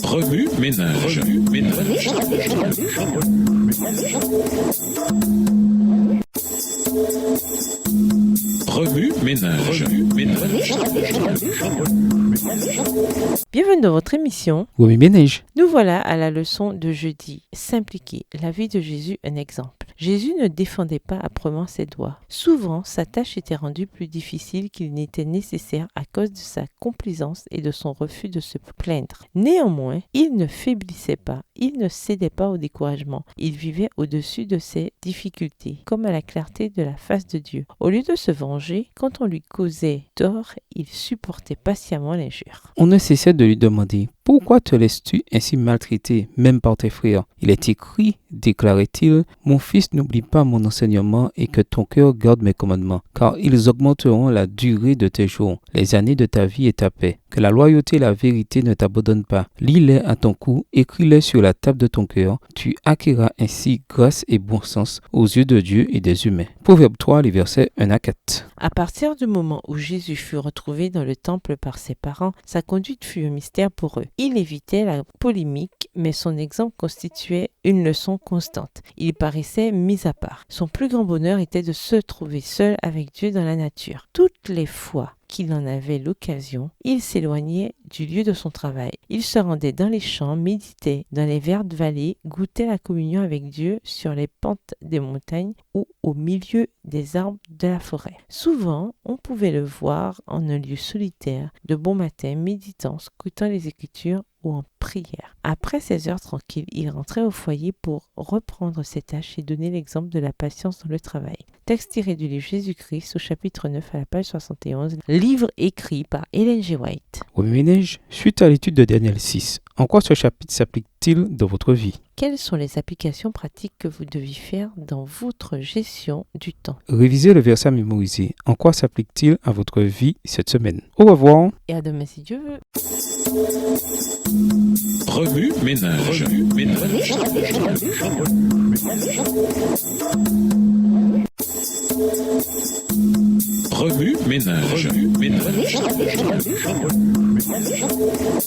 Remue ménage. Remue ménage. Bienvenue dans votre émission. Remue ménage. Nous voilà à la leçon de jeudi. S'impliquer. La vie de Jésus, un exemple. Jésus ne défendait pas âprement ses doigts. Souvent, sa tâche était rendue plus difficile qu'il n'était nécessaire à cause de sa complaisance et de son refus de se plaindre. Néanmoins, il ne faiblissait pas, il ne cédait pas au découragement. Il vivait au-dessus de ses difficultés, comme à la clarté de la face de Dieu. Au lieu de se venger, quand on lui causait tort, il supportait patiemment l'injure. On ne cessait de lui demander « Pourquoi te laisses-tu ainsi maltraiter, même par tes frères ?» Il est écrit, déclarait-il, « Mon fils, n'oublie pas mon enseignement et que ton cœur garde mes commandements, car ils augmenteront la durée de tes jours, les années de ta vie et ta paix. Que la loyauté et la vérité ne t'abandonnent pas. Lis-les à ton cou, écris-les sur la table de ton cœur. Tu acquerras ainsi grâce et bon sens aux yeux de Dieu et des humains. » Proverbe 3, les versets 1 à 4. À partir du moment où Jésus fut retrouvé dans le temple par ses parents, sa conduite fut un mystère pour eux. Il évitait la polémique, mais son exemple constituait une leçon constante. Il paraissait mis à part. Son plus grand bonheur était de se trouver seul avec Dieu dans la nature. Toutes les fois qu'il en avait l'occasion, il s'éloignait du lieu de son travail. Il se rendait dans les champs, méditait dans les vertes vallées, goûtait la communion avec Dieu sur les pentes des montagnes ou au milieu des arbres de la forêt. Souvent, on pouvait le voir en un lieu solitaire, de bon matin, méditant, scrutant les Écritures ou en prière. Après 16 heures tranquilles, il rentrait au foyer pour reprendre ses tâches et donner l'exemple de la patience dans le travail. Texte tiré du livre Jésus-Christ au chapitre 9 à la page 71, livre écrit par Ellen G. White. Remue ménage, suite à l'étude de Daniel 6, en quoi ce chapitre s'applique-t-il dans votre vie? Quelles sont les applications pratiques que vous devez faire dans votre gestion du temps? Révisez le verset à mémoriser. En quoi s'applique-t-il à votre vie cette semaine? Au revoir. Et à demain si Dieu veut. Remue ménage. Remue ménage.